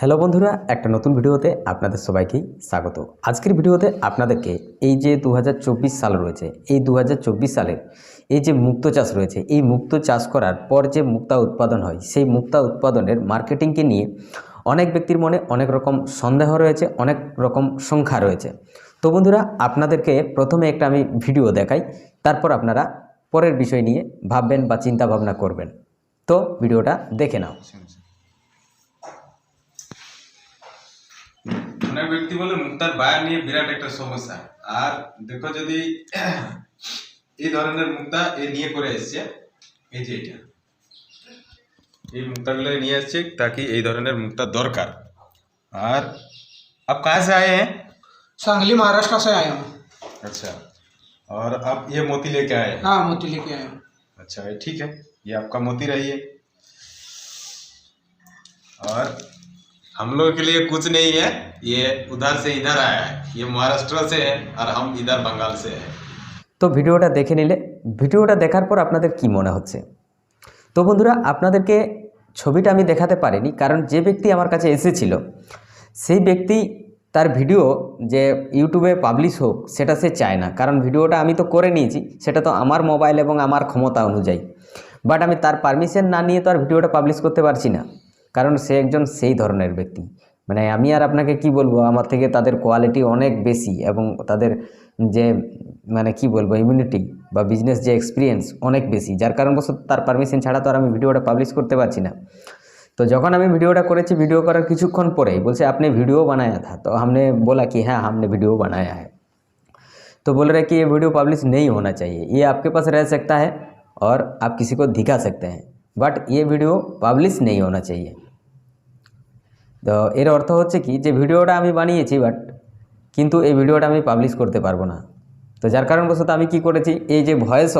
Hello বন্ধুরা, একটা নতুন ভিডিওতে আপনাদের সবাইকেই স্বাগত। আজকের ভিডিওতে আপনাদেরকে এই যে 2024 সাল রয়েছে, এই 2024 সালের এই যে মুক্তো চাষ রয়েছে, এই মুক্তো চাষ করার পর যে মুক্তা উৎপাদন হয়, সেই মুক্তা উৎপাদনের মার্কেটিংকে নিয়ে অনেক ব্যক্তির মনে অনেক রকম সন্দেহ রয়েছে, অনেক রকম সংখ্যা রয়েছে। তো বন্ধুরা, আপনাদেরকে প্রথমে একটা আমি ভিডিও দেখাই, তারপর আপনারা পরের বিষয় নিয়ে ভাববেন বা চিন্তা ভাবনা করবেন। তো ভিডিওটা দেখে নাও। অনেক ব্যক্তি বলে মুক্তার বায়ার নিয়ে বিরাট একটা সমস্যা। আর দেখো, যদি এই ধরনের মুক্তা এ নিয়ে করে এসছে, এই যে এটা এই মুক্তাগুলো নিয়ে এসছে, তাকে এই ধরনের মুক্তা দরকার। আর आप कहाँ से आए हैं? सांगली महाराष्ट्र से आया हूँ। अच्छा, और अब ये मोती लेके आए हैं? हाँ, मोती लेके आया हूँ। अच्छा है, ठीक है, ये आपका मोती रहिए। और हम लोग के लिए कुछ नहीं है, ये उधर से इधर आया है, ये महाराष्ट्र से है और हम इधर बंगाल से है। তো ভিডিওটা দেখে নিলে, ভিডিওটা দেখার পর আপনাদের কি মনে হচ্ছে? তো বন্ধুরা, আপনাদেরকে ছবিটা আমি দেখাতে পারিনি, কারণ যে ব্যক্তি আমার কাছে এসেছিল সেই ব্যক্তি তার ভিডিও যে ইউটিউবে পাবলিশ হোক সেটা সে চায় না, কারণ ভিডিওটা আমি তো করে নিয়েছি, সেটা তো আমার মোবাইল এবং আমার ক্ষমতা অনুযায়ী। বাট আমি তার পারমিশন না নিয়ে তো আর ভিডিওটা পাবলিশ করতে পারছি না, কারণ সে একজন সেই ধরনের ব্যক্তি। মানে আমি আর আপনাকে কি বলবো, আমার থেকে তাদের কোয়ালিটি অনেক বেশি এবং তাদের যে মানে কি বলবো ইমিউনিটি বা বিজনেস যে এক্সপিরিয়েন্স অনেক বেশি, যার কারণবশত তার পারমিশন ছাড়া তো আর আমি ভিডিওটা পাবলিশ করতে পারছি না। তো যখন আমি ভিডিওটা করেছি, ভিডিও করার কিছুক্ষণ পরেই বলছে আপনি ভিডিও বানাया था। तो हमने बोला कि हाँ, हमने वीडियो बनाया है। तो बोल रहे कि ये वीडियो पब्लिश नहीं होना चाहिए, ये आपके पास रह सकता है और आप किसी को दिखा सकते हैं, बट ये वीडियो पब्लिश नहीं होना चाहिए। তো এর অর্থ হচ্ছে কি, যে ভিডিওটা আমি বানিয়েছি বাট কিন্তু এই ভিডিওটা আমি পাবলিশ করতে পারবো না। তো যার কারণবশত আমি কি করেছি, এই যে ভয়েস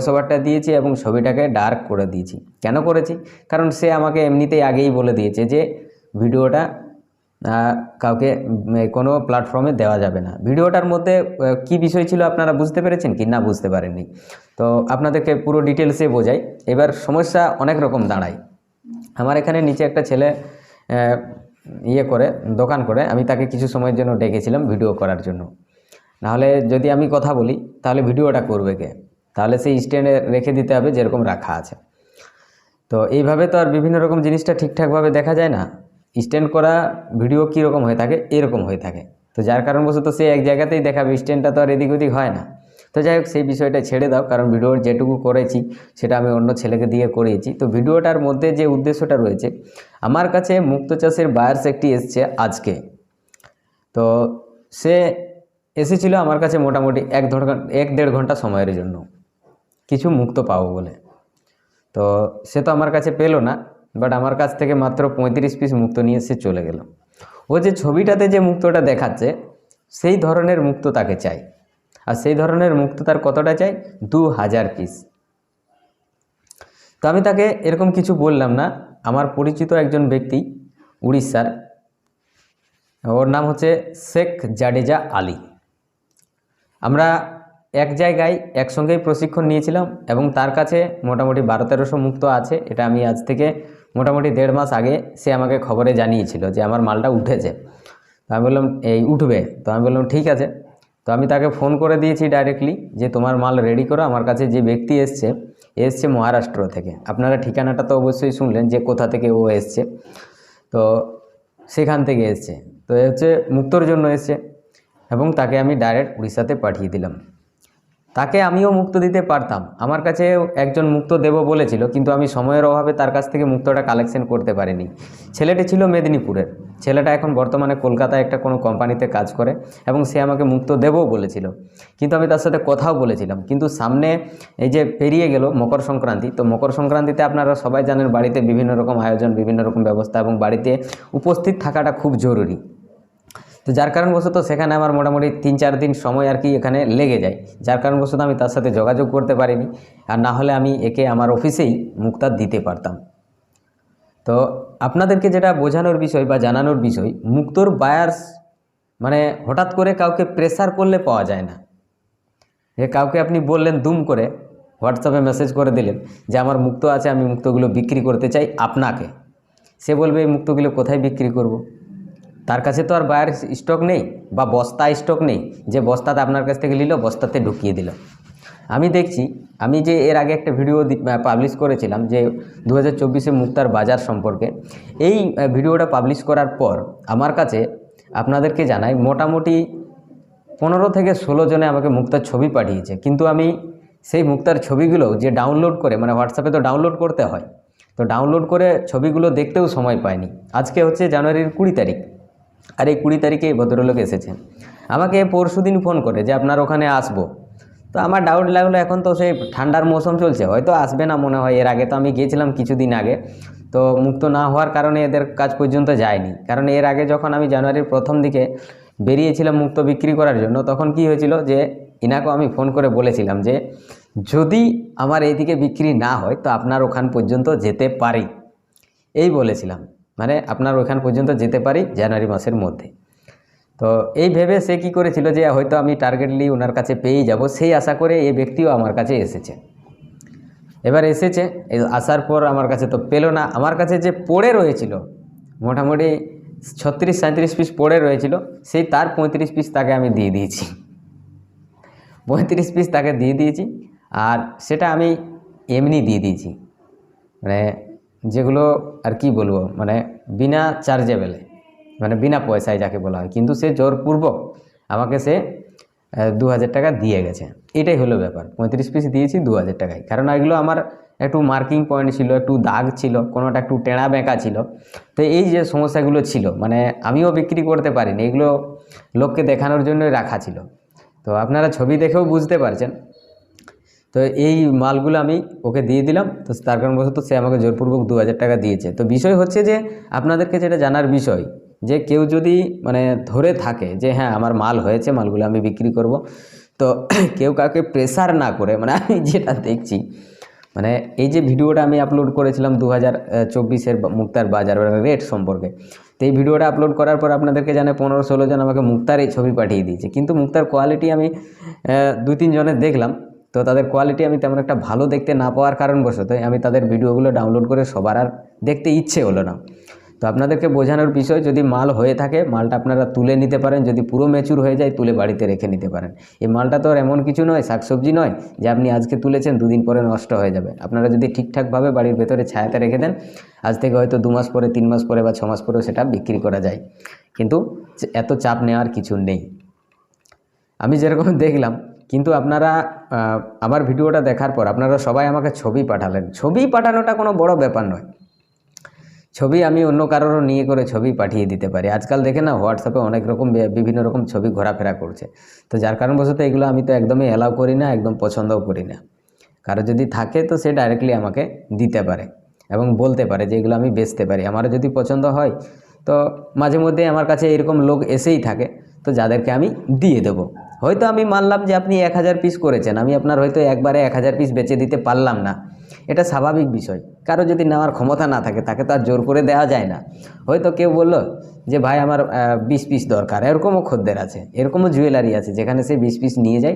ওভারটা দিয়েছি এবং ছবিটাকে ডার্ক করে দিয়েছি। কেন করেছি? কারণ সে আমাকে এমনিতেই আগেই বলে দিয়েছে যে ভিডিওটা কাউকে কোনো প্ল্যাটফর্মে দেওয়া যাবে না। ভিডিওটার মধ্যে কি বিষয় ছিল আপনারা বুঝতে পেরেছেন কি না বুঝতে পারেননি? তো আপনাদেরকে পুরো ডিটেলসে বোঝাই। এবার সমস্যা অনেক রকম দাঁড়ায়। আমার এখানে নিচে একটা ছেলে দোকান করে, আমি তাকে কিছু সময়ের জন্য ডেকেছিলাম ভিডিও করার জন্য। নাহলে যদি আমি কথা বলি তাহলে ভিডিওটা করবে কে? তাহলে সেই স্ট্যান্ডে রেখে দিতে হবে যেরকম রাখা আছে। তো এইভাবে তো আর বিভিন্ন রকম জিনিসটা ঠিকঠাকভাবে দেখা যায় না। স্ট্যান্ড করা ভিডিও কীরকম হয়ে থাকে, এরকম হয়ে থাকে। তো যার কারণবশত সে এক জায়গাতেই দেখাবে, স্ট্যান্ডটা তো আর এদিক ওদিক হয় না। তো যাই হোক, সেই বিষয়টা ছেড়ে দাও, কারণ ভিডিওর যেটুকু করেছি সেটা আমি অন্য ছেলেকে দিয়ে করিয়েছি। তো ভিডিওটার মধ্যে যে উদ্দেশ্যটা রয়েছে, আমার কাছে মুক্তো চাষের বায়ার্স একটি এসছে আজকে। তো সে এসেছিল আমার কাছে মোটামুটি 1-1.5 ঘন্টা সময়ের জন্য কিছু মুক্তো পাবো বলে। তো সে তো আমার কাছে পেলো না, বাট আমার কাছ থেকে মাত্র 35 পিস মুক্তো নিয়ে সে চলে গেল। ও যে ছবিটাতে যে মুক্তোটা দেখাচ্ছে সেই ধরনের মুক্তো তাকে চাই, আর সেই ধরনের মুক্তো তার কতটা চাই? 2000 পিস। তো আমি তাকে এরকম কিছু বললাম না। আমার পরিচিত একজন ব্যক্তি উড়িষ্যার, ওর নাম হচ্ছে শেখ জাডেজা আলী। আমরা এক জায়গায় একসঙ্গেই প্রশিক্ষণ নিয়েছিলাম এবং তার কাছে মোটামুটি 1200-1300 মুক্ত আছে। এটা আমি আজ থেকে মোটামুটি 1.5 মাস আগে সে আমাকে খবরে জানিয়েছিল যে আমার মালটা উঠেছে। তো আমি বললাম এই উঠবে। তো আমি বললাম ঠিক আছে। তো আমি তাকে ফোন করে দিয়েছি ডাইরেক্টলি যে তোমার মাল রেডি করো। আমার কাছে যে ব্যক্তি এসছে মহারাষ্ট্র থেকে। আপনারা ঠিকানাটা তো অবশ্যই শুনলেন যে কোথা থেকে ও এসছে। তো সেখান থেকে এসছে। তো এ হচ্ছে মুক্তোর জন্য এসছে এবং তাকে আমি ডাইরেক্ট উড়িষ্যাতে পাঠিয়ে দিলাম। তাকে আমিও মুক্ত দিতে পারতাম, আমার কাছে একজন মুক্ত দেব বলেছিল, কিন্তু আমি সময়ের অভাবে তার কাছ থেকে মুক্তটা কালেকশন করতে পারিনি। ছেলেটি ছিল মেদিনীপুরের, ছেলেটা এখন বর্তমানে কলকাতায় একটা কোনো কোম্পানিতে কাজ করে এবং সে আমাকে মুক্ত দেবও বলেছিল, কিন্তু আমি তার সাথে কথাও বলেছিলাম। কিন্তু সামনে এই যে পেরিয়ে গেল মকর সংক্রান্তি, তো মকর সংক্রান্তিতে আপনারা সবাই জানেন বাড়িতে বিভিন্ন রকম আয়োজন, বিভিন্ন রকম ব্যবস্থা এবং বাড়িতে উপস্থিত থাকাটা খুব জরুরি। তো যার কারণবশত সেখানে আমার মোটামুটি 3-4 দিন সময় আর কি এখানে লেগে যায়, যার কারণবশত আমি তার সাথে যোগাযোগ করতে পারিনি। আর না হলে আমি একে আমার অফিসেই মুক্তা দিতে পারতাম। তো আপনাদেরকে যেটা বোঝানোর বিষয় বা জানানোর বিষয়, মুক্তোর বায়ার্স মানে হঠাৎ করে কাউকে প্রেসার করলে পাওয়া যায় না। যে কাউকে আপনি বললেন দুম করে, হোয়াটসঅ্যাপে মেসেজ করে দিলেন যে আমার মুক্তো আছে, আমি মুক্তোগুলো বিক্রি করতে চাই আপনাকে, সে বলবে এই মুক্তগুলো কোথায় বিক্রি করব। তার কাছে তো আর বায়ার স্টক নেই বা বস্তা স্টক নেই যে বস্তাতে আপনার কাছ থেকে নিল বস্তাতে ঢুকিয়ে দিল। আমি দেখছি, আমি যে এর আগে একটা ভিডিও পাবলিশ করেছিলাম যে 2024-এ মুক্তার বাজার সম্পর্কে, এই ভিডিওটা পাবলিশ করার পর আমার কাছে আপনাদেরকে জানাই মোটামুটি 15 থেকে 16 জনে আমাকে মুক্তার ছবি পাঠিয়েছে। কিন্তু আমি সেই মুক্তার ছবিগুলো যে ডাউনলোড করে, মানে হোয়াটসঅ্যাপে তো ডাউনলোড করতে হয়, তো ডাউনলোড করে ছবিগুলো দেখতেও সময় পাইনি। আজকে হচ্ছে জানুয়ারির 20 তারিখ, আর এই 20 তারিখে এই ভদ্রলোক এসেছেন। আমাকে পরশুদিন ফোন করে যে আপনার ওখানে আসবো। তো আমার ডাউট লাগলো, এখন তো সেই ঠান্ডার মৌসুম চলছে, হয়তো আসবে না মনে হয়। এর আগে তো আমি গিয়েছিলাম কিছুদিন আগে, তো মুক্ত না হওয়ার কারণে এদের কাজ পর্যন্ত যায়নি। কারণ এর আগে যখন আমি জানুয়ারির প্রথম দিকে বেরিয়েছিলাম মুক্ত বিক্রি করার জন্য, তখন কি হয়েছিল যে ইনাকেও আমি ফোন করে বলেছিলাম যে যদি আমার এইদিকে বিক্রি না হয় তো আপনার ওখান পর্যন্ত যেতে পারি, এই বলেছিলাম। মানে আপনার ওখান পর্যন্ত যেতে পারি জানুয়ারি মাসের মধ্যে। তো এই ভেবে সে কী করেছিল যে হয়তো আমি টার্গেটলি ওনার কাছে পেয়েই যাব, সেই আশা করে এই ব্যক্তিও আমার কাছে এসেছে। এবার এসেছে, আসার পর আমার কাছে তো পেলো না। আমার কাছে যে পড়ে রয়েছিল মোটামুটি 36-37 পিস পড়ে রয়েছিল, সেই তার 35 পিস তাকে আমি দিয়ে দিয়েছি। 35 পিস তাকে দিয়ে দিয়েছি, আর সেটা আমি এমনি দিয়ে দিয়েছি, মানে যেগুলো আর কি বলবো, মানে বিনা চার্জেবেলে, মানে বিনা পয়সায় যাকে বলা হয়। কিন্তু সে জোরপূর্বক আমাকে সে 2000 টাকা দিয়ে গেছে। এটাই হলো ব্যাপার। 35 পিস দিয়েছি 2000 টাকায়। কারণ এগুলো আমার একটু মার্কিং পয়েন্ট ছিল, একটু দাগ ছিল, কোনোটা একটু টেড়া বেঁকা ছিল। তো এই যে সমস্যাগুলো ছিল, মানে আমিও বিক্রি করতে পারিনি, এগুলো লোককে দেখানোর জন্যই রাখা ছিল। তো আপনারা ছবি দেখেও বুঝতে পারছেন। তো এই মালগুলো আমি ওকে দিয়ে দিলাম। তো তার কারণবশত সে আমাকে জোরপূর্বক 2000 টাকা দিয়েছে। তো বিষয় হচ্ছে যে আপনাদেরকে যেটা জানার বিষয়, যে কেউ যদি মানে ধরে থাকে যে হ্যাঁ আমার মাল হয়েছে, মালগুলো আমি বিক্রি করব, তো কেউ কাউকে প্রেসার না করে, মানে আমি যেটা দেখছি, মানে এই যে ভিডিওটা আমি আপলোড করেছিলাম 2024-এর মুক্তার বাজার রেট সম্পর্কে, তো এই ভিডিওটা আপলোড করার পর আপনাদেরকে জানে 15-16 জন আমাকে মুক্তার এই ছবি পাঠিয়ে দিয়েছে। কিন্তু মুক্তার কোয়ালিটি আমি 2-3 জনের দেখলাম, তো তাদের কোয়ালিটি আমি তেমন একটা ভালো দেখতে না পাওয়ার কারণবশত আমি তাদের ভিডিওগুলো ডাউনলোড করে সবার আর দেখতে ইচ্ছে হলো না। তো আপনাদেরকে বোঝানোর বিষয়, যদি মাল হয়ে থাকে মালটা আপনারা তুলে নিতে পারেন, যদি পুরো ম্যাচুর হয়ে যায় তুলে বাড়িতে রেখে নিতে পারেন। এই মালটা তো আর এমন কিছু নয়, শাকসবজি নয় যে আপনি আজকে তুলেছেন 2 দিন পরে নষ্ট হয়ে যাবে। আপনারা যদি ঠিকঠাকভাবে বাড়ির ভেতরে ছায়াতে রেখে দেন, আজ থেকে হয়তো 2 মাস পরে, 3 মাস পরে বা 6 মাস পরেও সেটা বিক্রি করা যায়। কিন্তু এত চাপ নেওয়ার কিছু নেই, আমি যেরকম দেখলাম। কিন্তু আপনারা আমার ভিডিওটা দেখার পর আপনারা সবাই আমাকে ছবি পাঠালেন। ছবি পাঠানোটা কোনো বড় ব্যাপার নয়, ছবি আমি অন্য কারোরও নিয়ে করে ছবি পাঠিয়ে দিতে পারি। আজকাল দেখে না হোয়াটসঅ্যাপে অনেক রকম বিভিন্ন রকম ছবি ঘোরাফেরা করছে। তো যার কারণবশত এগুলো আমি তো একদমই অ্যালাউ করি না, একদম পছন্দও করি না। কারো যদি থাকে তো সে ডাইরেক্টলি আমাকে দিতে পারে এবং বলতে পারে যে এগুলো আমি বেচতে পারি। আমারও যদি পছন্দ হয় তো মাঝে মধ্যে আমার কাছে এরকম লোক এসেই থাকে, তো যাদেরকে আমি দিয়ে দেবো। হয়তো আমি মানলাম যে আপনি 1000 পিস করেছেন, আমি আপনার হয়তো একবারে 1000 পিস বেচে দিতে পারলাম না, এটা স্বাভাবিক বিষয়। কারো যদি নেওয়ার ক্ষমতা না থাকে, তাকে তো আর জোর করে দেওয়া যায় না। হয়তো কেউ বললো যে ভাই আমার 20 পিস দরকার, এরকমও খদ্দের আছে, এরকমও জুয়েলারি আছে যেখানে সে 20 পিস নিয়ে যায়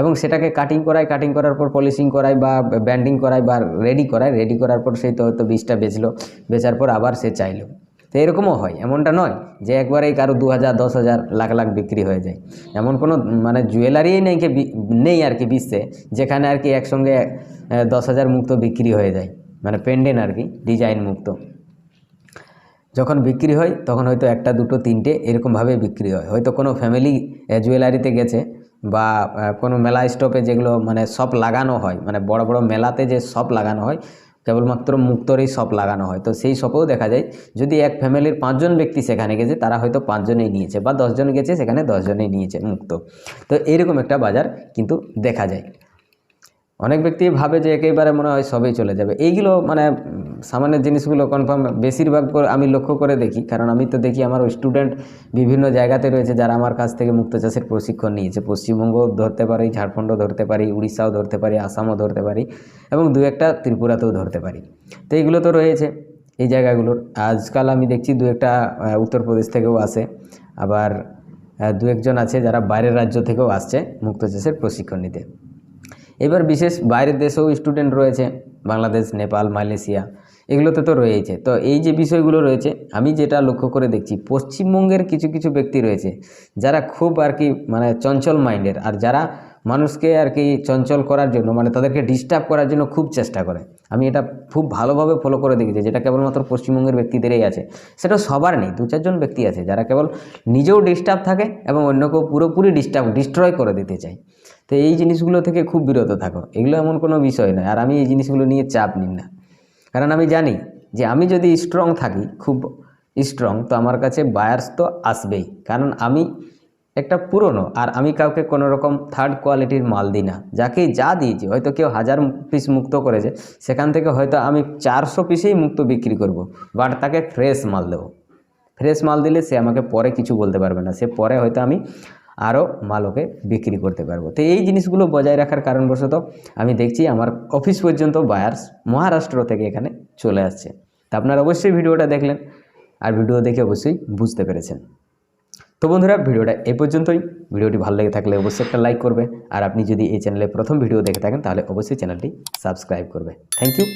এবং সেটাকে কাটিং করায়, কাটিং করার পর পলিশিং করায় বা ব্যান্ডিং করায় বা রেডি করায়, রেডি করার পর সেই তো হয়তো 20টা বেচলো, বেচার পর আবার সে চাইলো। তো এরকমও হয়, এমনটা নয় যে একবারেই কারো 2000, 10,000, লাখ লাখ বিক্রি হয়ে যায়। এমন কোনো মানে জুয়েলারিই নেই আর কি বিশ্বে যেখানে আর কি একসঙ্গে 10,000 মুক্ত বিক্রি হয়ে যায়, মানে পেন্ডেন্ট আর কি, ডিজাইন মুক্ত। যখন বিক্রি হয় তখন হয়তো 1টা 2টো 3টে এরকমভাবে বিক্রি হয়। হয়তো কোনো ফ্যামিলি জুয়েলারিতে গেছে বা কোনো মেলা স্টপে যেগুলো মানে শপ লাগানো হয়, মানে বড় বড় মেলাতে যে শপ লাগানো হয়, কেবলমাত্র মুক্তরই শপ লাগানো হয়। তো সেই শপেও দেখা যায় যদি এক ফ্যামিলির 5 জন ব্যক্তি সেখানে গেছে, তারা হয়তো 5 জনেই নিয়েছে, বা 10 জন গেছে সেখানে 10 জনেই নিয়েছে মুক্ত। তো এইরকম একটা বাজার কিন্তু দেখা যায়। অনেক ব্যক্তি ভাবে যে একেবারে মনে হয় সবই চলে যাবে, এইগুলো মানে সামান্য জিনিসগুলো কনফার্ম বেশিরভাগ আমি লক্ষ্য করে দেখি। কারণ আমি তো দেখি আমার স্টুডেন্ট বিভিন্ন জায়গাতে রয়েছে যারা আমার কাছ থেকে মুক্ত চাষের প্রশিক্ষণ নিয়েছে। পশ্চিমবঙ্গও ধরতে পারি, ঝাড়খণ্ডও ধরতে পারি, উড়িষ্যাও ধরতে পারি, আসামও ধরতে পারি এবং 2-1টা ত্রিপুরাতেও ধরতে পারি। তো এইগুলো তো রয়েছে এই জায়গাগুলোর। আজকাল আমি দেখছি 2-1টা উত্তরপ্রদেশ থেকেও আসে, আবার 2-1 জন আছে যারা বাইরের রাজ্য থেকেও আসছে মুক্ত চাষের প্রশিক্ষণ নিতে। এবার বিশেষ বাইরের দেশেও স্টুডেন্ট রয়েছে, বাংলাদেশ, নেপাল, মালয়েশিয়া, এগুলোতে তো রয়েছে। তো এই যে বিষয়গুলো রয়েছে, আমি যেটা লক্ষ্য করে দেখছি পশ্চিমবঙ্গের কিছু কিছু ব্যক্তি রয়েছে যারা খুব আর কি মানে চঞ্চল মাইন্ডের, আর যারা মানুষকে আর কি চঞ্চল করার জন্য মানে তাদেরকে ডিস্টার্ব করার জন্য খুব চেষ্টা করে। আমি এটা খুব ভালোভাবে ফলো করে দেখেছি, যেটা কেবলমাত্র পশ্চিমবঙ্গের ব্যক্তিদেরই আছে। সেটা সবার নেই, 2-4 জন ব্যক্তি আছে যারা কেবল নিজেও ডিস্টার্ব থাকে এবং অন্যকেও পুরোপুরি ডিস্ট্রয় করে দিতে চায়। তো এই জিনিসগুলো থেকে খুব বিরত থাকো, এগুলো এমন কোনো বিষয় নয়। আর আমি এই জিনিসগুলো নিয়ে চাপ নিই না, কারণ আমি জানি যে আমি যদি স্ট্রং থাকি, খুব স্ট্রং, তো আমার কাছে বায়ার্স তো আসবেই। কারণ আমি একটা পুরনো, আর আমি কাউকে কোনো রকম থার্ড কোয়ালিটির মাল দিই না। যাকে যা দিয়েছি, হয়তো কেউ 1000 পিস মুক্ত করেছে, সেখান থেকে হয়তো আমি 400 পিসেই মুক্ত বিক্রি করব, বাট তাকে ফ্রেশ মাল দেবো। ফ্রেশ মাল দিলে সে আমাকে পরে কিছু বলতে পারবে না, সে পরে হয়তো আমি আরও মাল ওকে বিক্রি করতে পারবো। তো এই জিনিসগুলো বজায় রাখার কারণবশত আমি দেখছি আমার অফিস পর্যন্ত বায়ার্স মহারাষ্ট্র থেকে এখানে চলে আসছে। তা আপনারা অবশ্যই ভিডিওটা দেখলেন, আর ভিডিও দেখে অবশ্যই বুঝতে পেরেছেন। তো বন্ধুরা, ভিডিওটা এই পর্যন্তই। ভিডিওটি ভালো লেগে থাকলে অবশ্যই একটা লাইক করবে, আর আপনি যদি এই চ্যানেলে প্রথম ভিডিও দেখে থাকেন তাহলে অবশ্যই চ্যানেলটি সাবস্ক্রাইব করবে। Thank you.